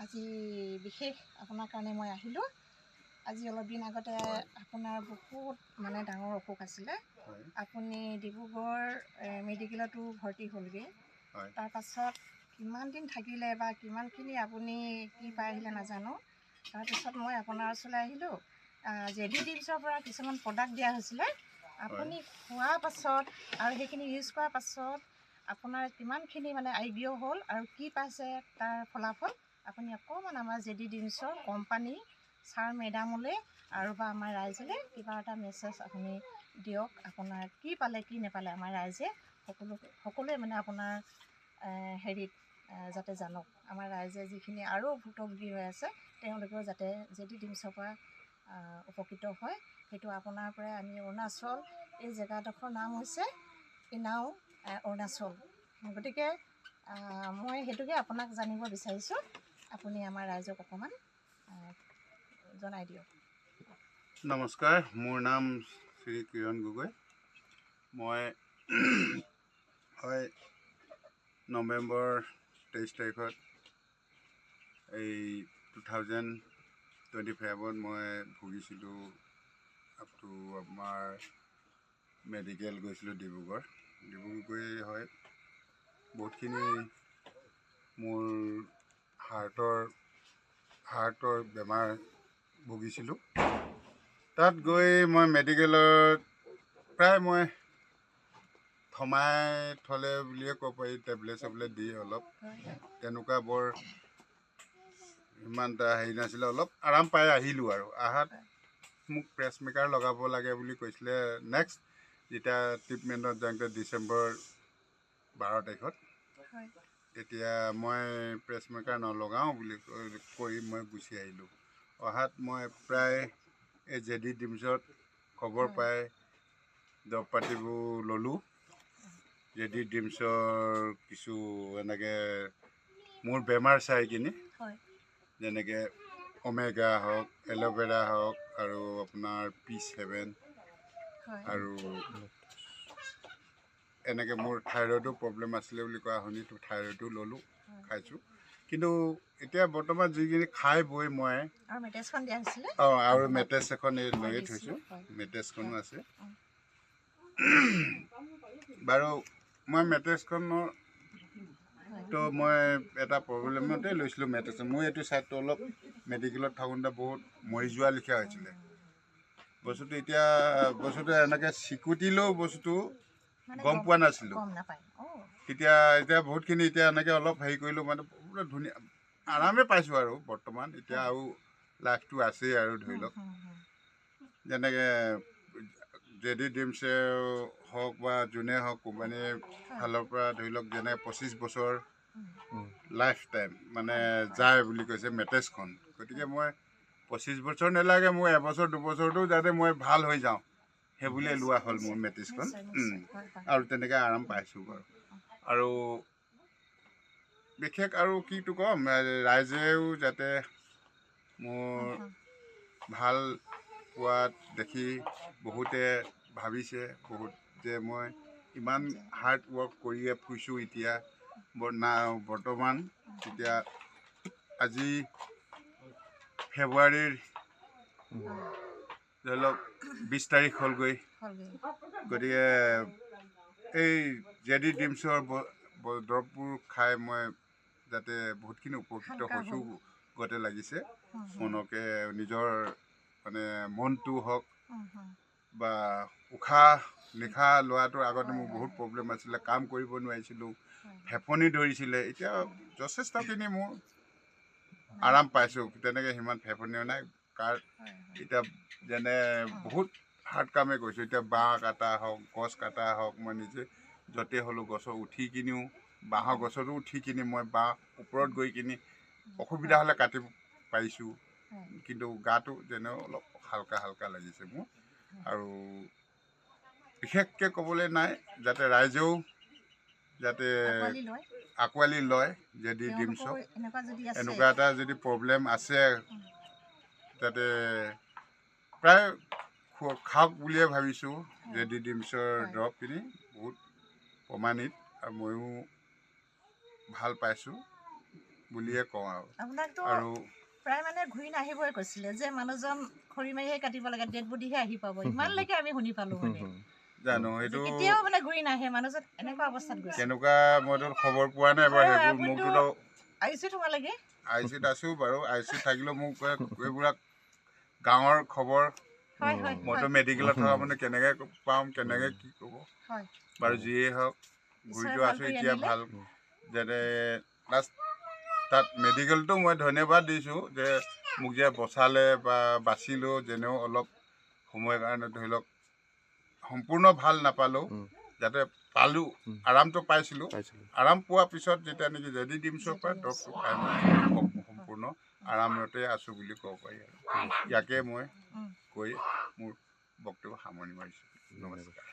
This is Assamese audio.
আজি বিশেষ আপোনাৰ কাৰণে মই আহিলোঁ। আজি অলপ দিন আগতে আপোনাৰ বহুত মানে ডাঙৰ অসুখ আছিলে। আপুনি ডিব্ৰুগড় মেডিকেলতো ভৰ্তি হ'লগৈ। তাৰপাছত কিমান দিন থাকিলে বা কিমানখিনি আপুনি কি পাই আহিলে নাজানো। তাৰপিছত মই আপোনাৰ ওচৰলৈ আহিলোঁ। জেডি টিপছৰ পৰা কিছুমান প্ৰডাক্ট দিয়া হৈছিলে। আপুনি খোৱাৰ পাছত আৰু সেইখিনি ইউজ কৰাৰ পাছত আপোনাৰ কিমানখিনি মানে আইডিয়া হ'ল আৰু কি পাইছে তাৰ ফলাফল আপুনি অকণমান আমাৰ জেডি টিপছৰ কোম্পানী ছাৰ মেডামলৈ আৰু বা আমাৰ ৰাইজলৈ কিবা এটা মেছেজ আপুনি দিয়ক। আপোনাৰ কি পালে কি নেপালে আমাৰ ৰাইজে সকলোৱে মানে আপোনাৰ হেৰিত যাতে জানক। আমাৰ ৰাইজে যিখিনি আৰু ভুক্তভোগী হৈ আছে তেওঁলোকেও যাতে জেডি টিপছৰ পৰা উপকৃত হয়। সেইটো আপোনাৰ পৰাই আমি অৰুণাচল এই জেগাডোখৰ নাম হৈছে ইনাও অৰুণাচল। গতিকে মই সেইটোকে আপোনাক জানিব বিচাৰিছোঁ। আপুনি আমাৰ ৰাইজক অকণমান জনাই দিয়ক। নমস্কাৰ, মোৰ নাম শ্ৰী কিৰণ গগৈ। মই নৱেম্বৰ 23 তাৰিখত এই 2025 মই ভুগিছিলোঁ। আপটো আমাৰ মেডিকেল গৈছিলোঁ ডিব্ৰুগড় গৈ বহুতখিনি মোৰ হাৰ্টৰ বেমাৰ ভুগিছিলোঁ। তাত গৈ মই মেডিকেলত প্ৰায় মই থমাই থ'লে বুলিয়ে ক'ব পাৰি। টেবলেট চেবলেট দি অলপ তেনেকুৱা বৰ ইমান এটা হেৰি নাছিলে। অলপ আৰাম পাই আহিলোঁ আৰু আহাত মোক প্ৰেছ মেকাৰ লগাব লাগে বুলি কৈছিলে। নেক্সট যেতিয়া ট্ৰিটমেণ্টত যাওঁতে ডিচেম্বৰ 12 তাৰিখত তেতিয়া মই প্ৰেছ মেকাৰ নলগাওঁ বুলি কৈ মই গুচি আহিলোঁ। অহাত মই প্ৰায় এই জেডি টিপছত খবৰ পাই দৰৱ পাতিবোৰ ল'লোঁ। জেডি টিপছৰ কিছু এনেকৈ মোৰ বেমাৰ চাই কিনি যেনেকৈ অমেগা হওক, এল'ভেৰা হওক আৰু আপোনাৰ P7 আৰু এনেকৈ মোৰ থাইৰয়ডো প্ৰব্লেম আছিলে বুলি কোৱা শুনিছোঁ। থাইৰয়ডো ল'লোঁ, খাইছোঁ। কিন্তু এতিয়া বৰ্তমান যিখিনি খাই বৈ মই আৰু মেট্ৰেছ এখন লৈয়ে থৈছোঁ। মেট্ৰেছখনো আছে বাৰু। মই মেট্ৰেছখনৰ মই এটা প্ৰব্লেমতে লৈছিলোঁ মেট্ৰেছ। মোৰ এইটো ছাইডটো অলপ মেডিকেলত থাকোঁতে বহুত মৰি যোৱা লিখীয়া হৈছিলে বস্তুটো। এতিয়া বস্তুটো এনেকৈ চিকুটিলেও বস্তুটো গম পোৱা নাছিলোঁ। এতিয়া বহুতখিনি এতিয়া এনেকৈ অলপ হেৰি কৰিলোঁ মানে পুৰা ধুনীয়া আৰামেই পাইছোঁ আৰু বৰ্তমান। এতিয়া আৰু লাইফটো আছেই আৰু ধৰি লওক যেনেকৈ জেডি টিপছে হওক বা যোনে হওক কোম্পানীৰ ফালৰ পৰা ধৰি লওক যেনে 25 বছৰ লাইফ টাইম মানে যায় বুলি কৈছে মেট্ৰেছখন। গতিকে মই 25 বছৰ নালাগে, মোৰ এবছৰ দুবছৰতো যাতে মই ভাল হৈ যাওঁ সেইবুলিয়ে লোৱা হ'ল মোৰ মেট্ৰেছখন। আৰু তেনেকৈ আৰাম পাইছোঁ বাৰু। আৰু বিশেষ আৰু কিটো ক'ম, ৰাইজেও যাতে মোৰ ভাল পোৱাত দেখি বহুতে ভাবিছে যে মই ইমান হাৰ্ড ৱৰ্ক কৰিয়ে ফুৰিছোঁ। এতিয়া বৰ্তমান এতিয়া আজি ফেব্ৰুৱাৰীৰ ধৰি লওক 20 তাৰিখ হ'লগৈ। গতিকে এই জেডি টিপছৰ দৰৱবোৰ খাই মই যাতে বহুতখিনি উপকৃত হৈছোঁ গতে লাগিছে। মনকে নিজৰ মানে মনটো হওক বা উশাহ নিশাহ লোৱাটোৰ আগতে মোৰ বহুত প্ৰব্লেম আছিলে। কাম কৰিব নোৱাৰিছিলোঁ, ফেফনি ধৰিছিলে। এতিয়া যথেষ্টখিনি মোৰ আৰাম পাইছোঁ। তেনেকৈ সিমান ফেফনিও নাই। এতিয়া যেনে বহুত হাৰ্ড কামেই কৰিছোঁ। এতিয়া বাঁহ কাটা হওক, গছ কাটা হওক, মই নিজে য'তে হ'লেও গছৰ উঠি কিনিও বাঁহৰ গছতো উঠি কিনি মই বাঁহ ওপৰত গৈ কিনি অসুবিধা হ'লে কাটিব পাৰিছোঁ। কিন্তু গাটো যেনেও অলপ হালকা লাগিছে মোৰ। আৰু বিশেষকৈ ক'বলৈ নাই, যাতে ৰাইজেও যাতে আঁকোৱালি লয় জেডি টিপছক। এনেকুৱা এটা যদি প্ৰব্লেম আছে যাতে প্ৰায় খাওক বুলিয়ে ভাবিছোঁ। জেডি টিপছৰ দৰৱখিনি বহুত প্ৰমাণিত আৰু ময়ো ভাল পাইছোঁ। বুলিয়ে কওঁ আৰু আপোনাকতো আৰু প্ৰায় মানে ঘূৰি নাহিবই কৈছিলে যে মানুহজন খৰি মাৰিহে কাটিব লাগে, ডেড বডিহে আহি পাব, ইমানলৈকে আমি শুনি পালো মানে জানো যে এইটো কেতিয়াও মানে ঘূৰি নাহে মানুহজন, এনেকুৱা অৱস্থাত গৈছে। কেনেকুৱা মইতো খবৰ পোৱা নাই বাৰু, সেইবোৰ মোকতো আহিছোঁ তোমালোকে আই চিত আছোঁ বাৰু, আই চিত থাকিলেও মোক এইবিলাক গাঁৱৰ খবৰ হয় হয় মইতো মেডিকেলত থকা মানে কেনেকৈ পাম, কেনেকৈ কি ক'ব হয় বাৰু, যিয়েই হওক ঘূৰিতো ঈশ্বৰে ভাল আছোঁ কৰি এতিয়া আনিলে। ভাল যাতে লাষ্ট তাত মেডিকেলটো মই ধন্যবাদ দিছোঁ যে মোক যে বচালে বা বাচিলেও, যেনেও অলপ সময়ৰ কাৰণে ধৰি লওক সম্পূৰ্ণ ভাল নাপালেও যাতে পালোঁ, আৰামটো পাইছিলোঁ। আৰাম পোৱাৰ পিছত যেতিয়া নেকি জেডি ডিমছৰ পৰা দৰৱটো খাই মই সম্পূৰ্ণ আৰামতে আছোঁ বুলি ক'ব পাৰি আৰু ইয়াকে মই কৈ মোৰ বক্তব্য সামৰণি মাৰিছোঁ। নমস্কাৰ।